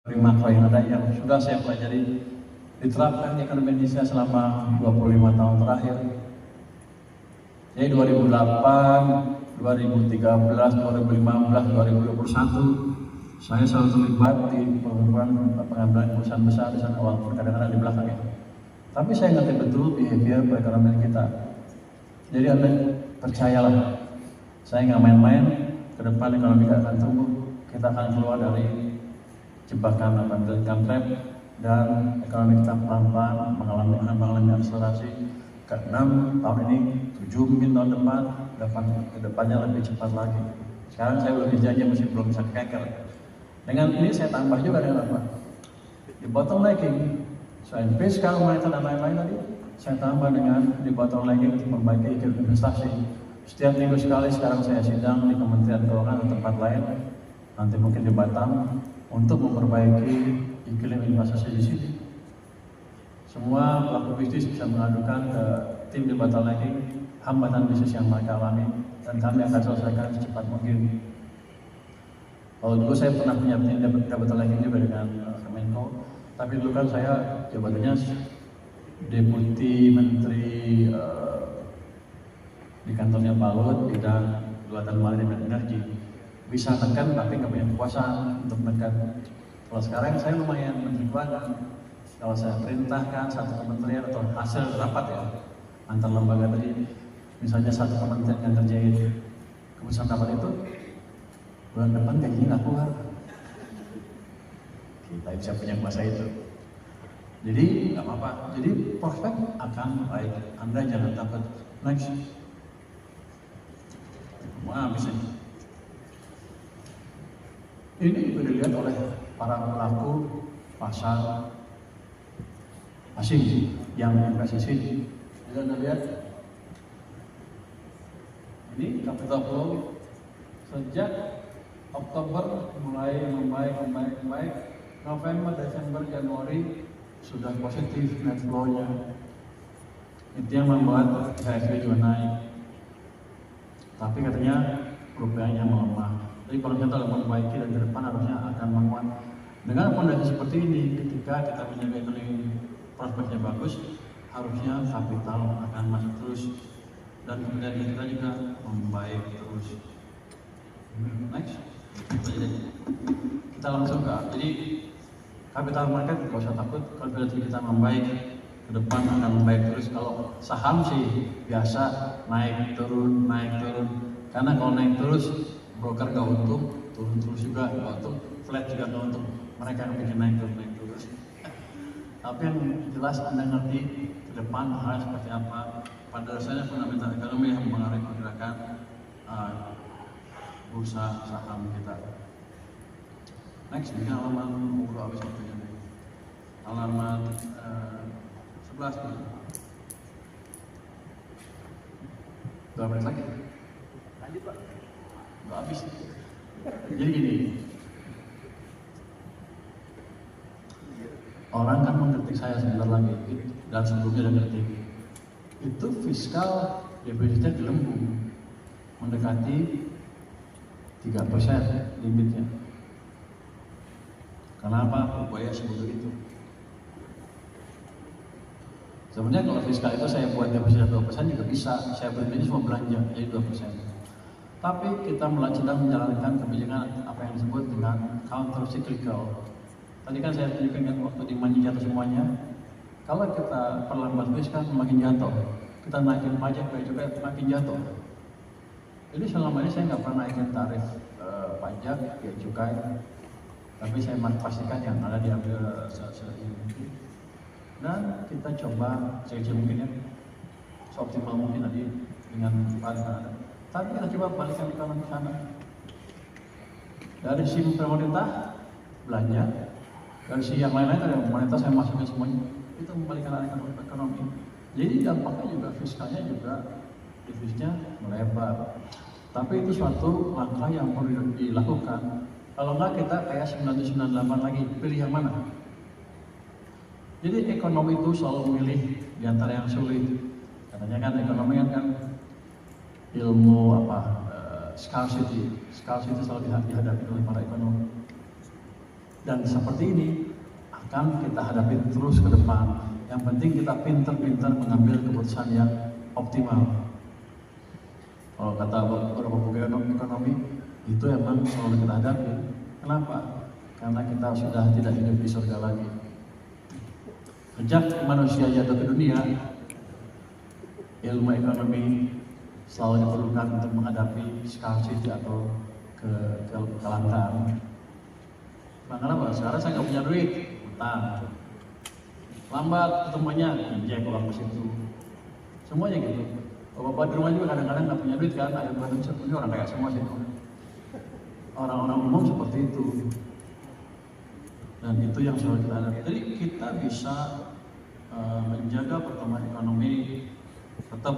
makro yang ada yang sudah saya pelajari diterapkan di ekonomi Indonesia selama 25 tahun terakhir. Jadi 2008, 2013, 2015, 2021 saya selalu terlibat di pengambilan keputusan besar di sana, walaupun kadang-kadang di belakangnya. Tapi saya ngerti betul behavior perekonomian kita. Jadi Anda percayalah, saya nggak main-main. Ke depan ekonomi kita akan tumbuh, kita akan keluar dari jebakan abandoned trap, dan ekonomi kita pelan-pelan mengalami akselerasi. Ke-6 tahun ini, 7 mungkin tahun depan, kedepannya lebih cepat lagi. Sekarang saya belum janji, masih belum bisa keker. Dengan ini saya tambah juga dengan apa? Di bottlenecking, selain fiskal, moneter dan lain-lain tadi, saya tambah dengan di bottlenecking untuk memperbaiki iklim investasi. Setiap minggu sekali sekarang saya sidang di Kementerian Keuangan atau tempat lain, nanti mungkin di Batam, untuk memperbaiki iklim investasi di sini. Semua pelaku bisnis bisa mengadukan ke tim di bottlenecking hambatan bisnis yang mereka alami, dan kami akan selesaikan secepat mungkin. Kalau dulu saya pernah punya tim di bottlenecking juga dengan Kemenko, tapi dulu kan saya jabatannya Deputi Menteri di kantornya Pak Luhut bidang kelautan maritim dan energi. Bisa tekan tapi nggak punya kekuasaan untuk menekan. Kalau sekarang saya lumayan menteri keuangan. Kalau saya perintahkan satu kementerian atau hasil rapat ya antar lembaga tadi, misalnya satu kementerian yang kerjain keputusan rapat itu, bulan depan gajinya nggak keluar. Kita bisa punya kuasa itu. Jadi nggak apa-apa. Jadi prospek akan baik. Anda jangan takut. Next. Wah, bisa. Ini juga dilihat oleh para pelaku pasar asing yang investasi. Jadi Anda lihat, ini capital flow sejak Oktober mulai membaik. November, Desember, Januari sudah positif net flow-nya. Itu yang membuat IHSG juga naik. Tapi katanya rupiahnya melemah. Jadi kalau kita memperbaiki dan ke depan harusnya akan menguat. Dengan fondasi seperti ini, ketika kita menjaga ekonomi prospeknya bagus, harusnya kapital akan masuk terus dan kemudian kita juga membaik terus. Next, kita langsung ke. Jadi capital market nggak usah takut, kalau kita membaik ke depan akan membaik terus. Kalau saham sih biasa naik turun. Karena kalau naik terus broker nggak untung, turun terus juga nggak untung, flat juga nggak untung. Mereka yang bikin naik terus. Tapi yang jelas Anda ngerti ke depan hal seperti apa. Pada dasarnya fundamental ekonomi yang mempengaruhi pergerakan bursa saham kita. Next, ini halaman habis waktunya. Halaman 11 nih. 2 menit lagi. Lanjut Pak. Nggak habis. Jadi gini. Orang kan mengkritik saya sebentar lagi, dan sebelumnya udah kritik. Itu fiskal defisitnya gelembung, mendekati 3% limitnya. Kenapa upaya seperti itu? Sebenarnya kalau fiskal itu saya buat defisit 2% juga bisa. Saya berhenti semua belanja jadi 2%. Tapi kita sedang menjalankan kebijakan apa yang disebut dengan counter cyclical. Tadi kan saya tunjukkan waktu demand jatuh semuanya. Kalau kita perlambat fiskal semakin jatuh. Kita naikin pajak biaya cukai makin jatuh. Jadi selama ini saya nggak pernah naikin tarif pajak biaya cukai. Tapi saya pastikan yang ada diambil se-ini mungkin. Dan kita coba sekecil mungkin ya, seoptimal mungkin tadi dengan pada. Tapi kita coba balikan ekonomi sana. Dari sisi pemerintah belanja, dari sisi yang lain-lain ada pemerintah saya masukin semuanya. Itu membalikan ekonomi. Jadi dampaknya juga fiskalnya juga defisitnya melebar. Tapi itu suatu langkah yang perlu dilakukan. Kalau enggak kita kayak 1998 lagi, pilih yang mana? Jadi ekonomi itu selalu memilih di antara yang sulit. Katanya kan ekonomi kan ilmu scarcity selalu dihadapi oleh para ekonom. Dan seperti ini akan kita hadapi terus ke depan. Yang penting kita pintar-pintar mengambil keputusan yang optimal. Kalau kata beberapa buku ekonomi, itu emang selalu kita hadapi. Kenapa? Karena kita sudah tidak hidup di surga lagi. Sejak manusia jatuh ke dunia, ilmu ekonomi selalu diperlukan untuk menghadapi scarcity atau kelangkaan. Kenapa? Sekarang saya nggak punya duit, utang. Lambat ketemunya, pinjam uang ke situ. Semuanya gitu. Bapak di rumah juga kadang-kadang nggak punya duit kan, ada buat ini orang kayak semua sih. Orang-orang umum seperti itu. Dan itu yang selalu kita hadapi. Jadi kita bisa menjaga pertumbuhan ekonomi tetap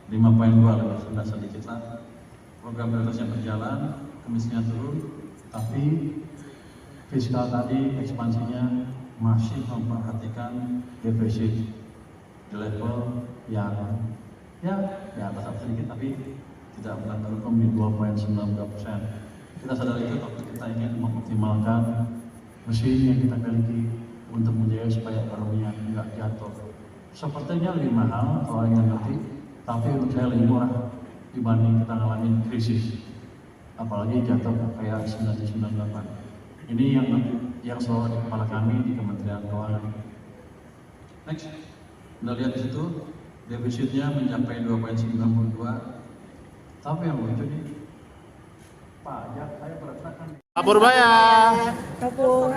5,2 lebih rendah sedikit lah. Program prioritasnya berjalan, kemiskinan turun, tapi fiskal tadi ekspansinya masih memperhatikan defisit di level yang ya atas sedikit, tapi tidak pernah terhukum di 2,92%. Kita sadar itu, tapi kita ingin mengoptimalkan mesin yang kita miliki untuk menjaga supaya ekonominya tidak jatuh. Sepertinya lebih mahal kalau yang ngerti, tapi untuk saya lebih murah dibanding kita ngalamin krisis, apalagi jatuh kayak 1998. Ini yang selalu di kepala kami di Kementerian Keuangan. Next, Anda lihat di situ defisitnya mencapai 2,92. Tapi yang lucu nih, pajak saya berdasarkan. Kapur bayar. Kapur.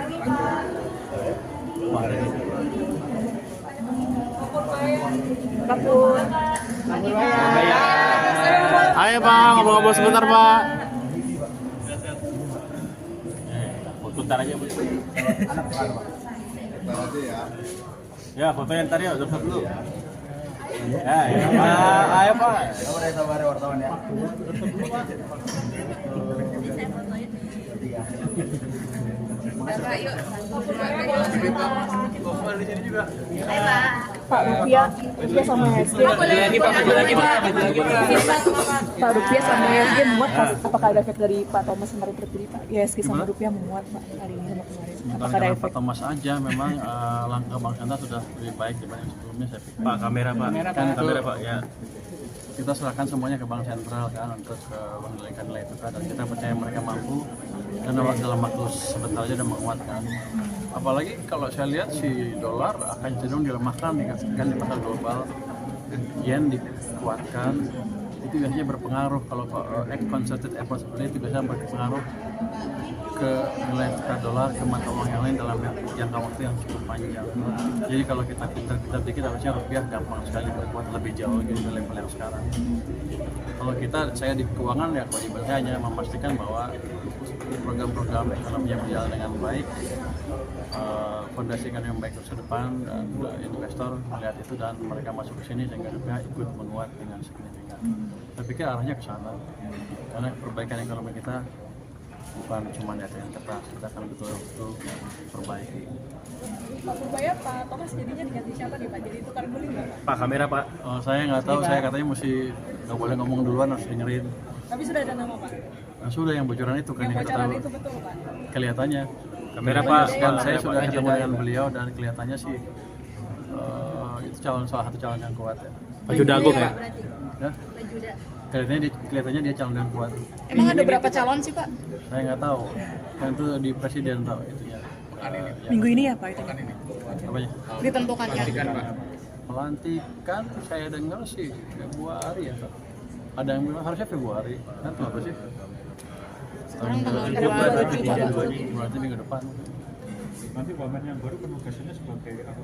Kapur. Ayo Pak, ngobrol-ngobrol sebentar Pak. Bentar aja Bu. Ya, foto yang tadi ya, udah dulu. Ya, ayo Pak. Sabar wartawan ya. Pak Rupiah sama HSG. Pak Rupiah sama HSG muat, apakah ada efek dari Pak Thomas kemarin terpilih Pak? HSG sama Rupiah menguat Pak hari ini sama kemarin. Apakah ada efek? Pak Thomas aja memang langkah Bank Sentral sudah lebih baik dibanding sebelumnya saya pikir. Pak, kamera Pak. Kamera Pak ya. Kita serahkan semuanya ke Bank Sentral kan untuk mengendalikan nilai tukar, dan kita percaya mereka mampu dan dalam waktu sebentar aja udah menguatkan. Apalagi kalau saya lihat si dolar akan cenderung dilemahkan kan di pasar global, yen dikuatkan, itu biasanya berpengaruh. Kalau concerted effort seperti itu biasanya berpengaruh ke nilai tukar dolar ke mata uang yang lain dalam jangka waktu yang cukup panjang. Jadi kalau kita dikit harusnya rupiah gampang sekali berkuat lebih jauh dari level yang sekarang. Kalau saya di keuangan ya kewajiban saya hanya memastikan bahwa program-program ekonomi yang berjalan dengan baik, fondasi ekonomi yang baik ke depan, dan investor melihat itu dan mereka masuk ke sini sehingga rupiah ikut menguat dengan signifikan. Saya pikir arahnya ke sana karena perbaikan ekonomi kita bukan cuma data yang kertas, kita akan betul-betul perbaiki. Pak Purbaya, Pak Thomas jadinya diganti siapa nih Pak? Jadi tukar guling nggak Pak? Pak, kamera Pak. Saya nggak tahu, saya katanya mesti nggak boleh ngomong duluan, harus dengerin. Tapi sudah ada nama Pak? Nah, sudah yang bocoran itu kan Yang kita bocoran tahu. itu betul Pak? Kelihatannya. Kamera Pak. Dan saya sudah ketemu dengan beliau dan kelihatannya sih itu salah satu calon yang kuat ya. Baju dagung ya. Ya? Kelihatannya dia calon yang kuat. Emang ada berapa calon sih Pak? Saya nggak tahu. Kan itu di presiden tahu itunya. Minggu ini ya Pak itu? Apanya? Ditentukannya. Pelantikan saya dengar sih Februari ya. Ada yang bilang harusnya Februari. Kan apa sih? Sekarang tanggal Februari. Berarti minggu depan. Nanti wamen yang baru penugasannya sebagai apa?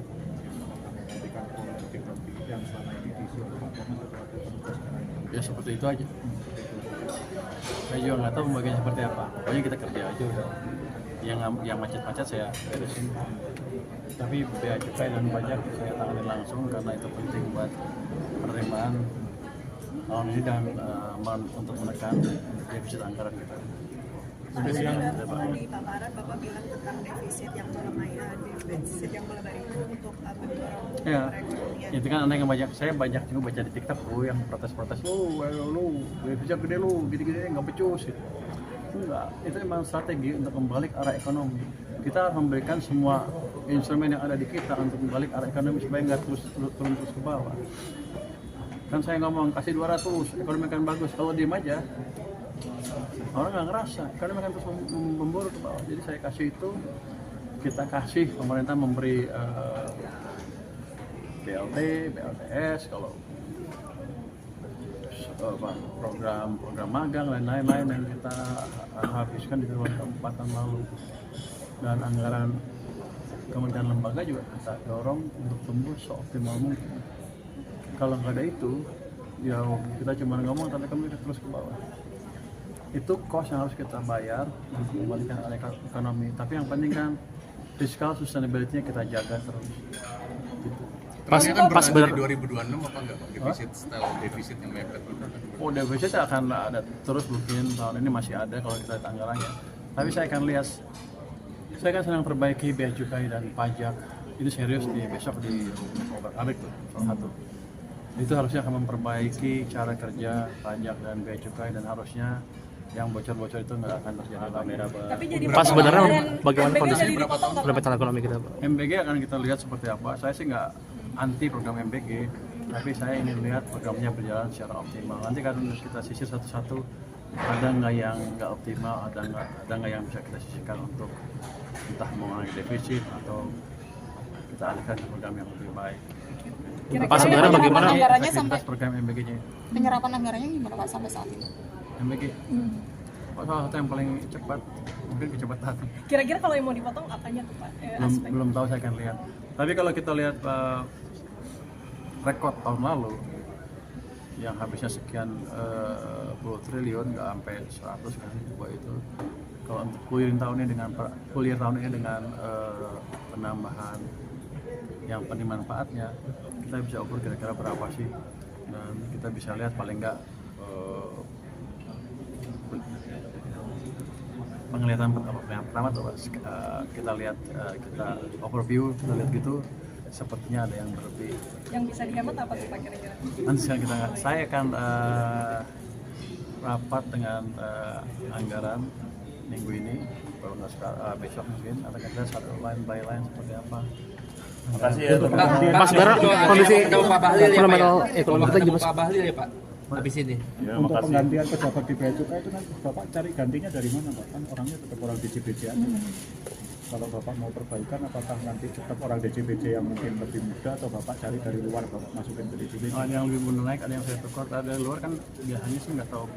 Pendidikan politik yang selama ini diisi oleh Pak Thomas atau ada penugas sekarang? Ya seperti itu aja. Saya juga nggak tahu pembagiannya seperti apa. Pokoknya kita kerja aja udah. Yang macet-macet saya beresin. Tapi bea cukai dan pajak saya tangani langsung karena itu penting buat penerimaan tahun ini dan untuk menekan defisit anggaran kita. Tadi Pak Barat Bapak bilang tentang defisit yang melemah itu untuk mendorong Ya, perekonomian. itu kan aneh yang saya banyak juga baca di TikTok yang protes-protes lu defisitnya gede lu gini-gini nggak becus gitu. Enggak, itu memang strategi untuk membalik arah ekonomi. kita harus memberikan semua instrumen yang ada di kita untuk membalik arah ekonomi supaya nggak turun terus ke bawah. Kan saya ngomong kasih 200, ekonomi akan bagus. Kalau diem aja, orang nggak ngerasa, ekonomi akan terus memburuk ke bawah. Jadi saya kasih itu, kita kasih, pemerintah memberi BLT, BLTS, kalau program magang dan lain-lain yang kita habiskan di luar kabupaten lalu, dan anggaran kementerian lembaga juga kita dorong untuk tumbuh seoptimal mungkin. Kalau nggak ada itu, ya kita cuma ngomong tapi kami terus ke bawah. Itu cost yang harus kita bayar untuk kembalikan arah ekonomi. Tapi yang penting kan fiscal sustainability-nya kita jaga terus. Gitu. Pas benar 2026 apa enggak defisit style defisit yang mepet gitu? Oh, defisit akan ada terus mungkin tahun ini masih ada kalau kita lihat anggarannya. Tapi saya akan lihat, saya kan sedang perbaiki bea cukai dan pajak. Ini serius besok di Obrak-abrik tuh salah satu. Itu harusnya akan memperbaiki cara kerja pajak dan bea cukai, dan harusnya yang bocor-bocor itu nggak akan terjadi lagi. Tapi jadi Pas sebenarnya bagaimana MBG kondisi jadi dipotong nggak? pendapatan ekonomi kita, Pak? MBG akan kita lihat seperti apa. Saya sih nggak anti program MBG, tapi saya ingin lihat programnya berjalan secara optimal. Nanti kan kita sisir satu-satu, ada nggak yang nggak optimal, ada nggak yang bisa kita sisihkan untuk entah mengurangi defisit atau kita alihkan ke program yang lebih baik. Pas sebenarnya bagaimana anggarannya sampai Aktivitas program MBG-nya. penyerapan anggarannya gimana Pak sampai saat ini? MBG. Salah satu yang paling cepat, mungkin kecepatan. Kira-kira kalau yang mau dipotong apanya tuh Pak? Belum tahu, saya akan lihat. Tapi kalau kita lihat rekod tahun lalu yang habisnya sekian puluh triliun, nggak sampai 100 kan itu. Kalau untuk kuliah tahun ini dengan penambahan yang penuh manfaatnya, kita bisa ukur kira-kira berapa sih, dan kita bisa lihat paling nggak penglihatan pertama tuh kita lihat, kita overview, kita lihat gitu, sepertinya ada yang berlebih. Yang bisa dihemat apa tuh Pak kira-kira? Nanti saya akan rapat dengan anggaran minggu ini, kalau nggak besok mungkin, atau kita satu line by line seperti apa. Makasih ya. Pas sebenarnya kondisi Pak Bahlil ya, fundamental Pak, ya? ekonomi kita gimana? Pak Bahlil ya Pak, habis ini. Ya, untuk penggantian pejabat di bea cukai itu nanti Bapak cari gantinya dari mana Pak? Kan orangnya tetap orang DJBJ aja. Kalau Bapak mau perbaikan, apakah nanti tetap orang DJBJ yang mungkin lebih muda, atau Bapak cari dari luar Bapak masukin ke DJBJ? Ada yang lebih mudah naik, ada yang saya tukar, ada dari luar kan biasanya sih nggak tahu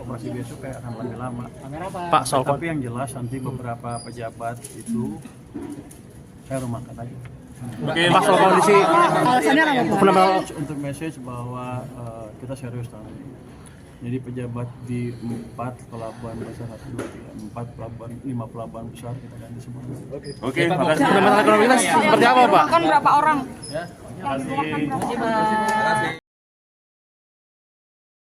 operasi besok kayak akan lebih lama. Pak soal Tapi yang jelas nanti beberapa pejabat itu saya rumahkan aja. Pak soal kondisi Alasannya apa Pak? fundamental Untuk message bahwa kita serius tahun ini. Jadi pejabat di 4 pelabuhan besar, 1, 2, 3, 4 pelabuhan, 5 pelabuhan besar kita ganti semua. Oke, makasih. fundamental ekonomi kita seperti apa, Pak? Kan berapa orang? Ya, terima kasih.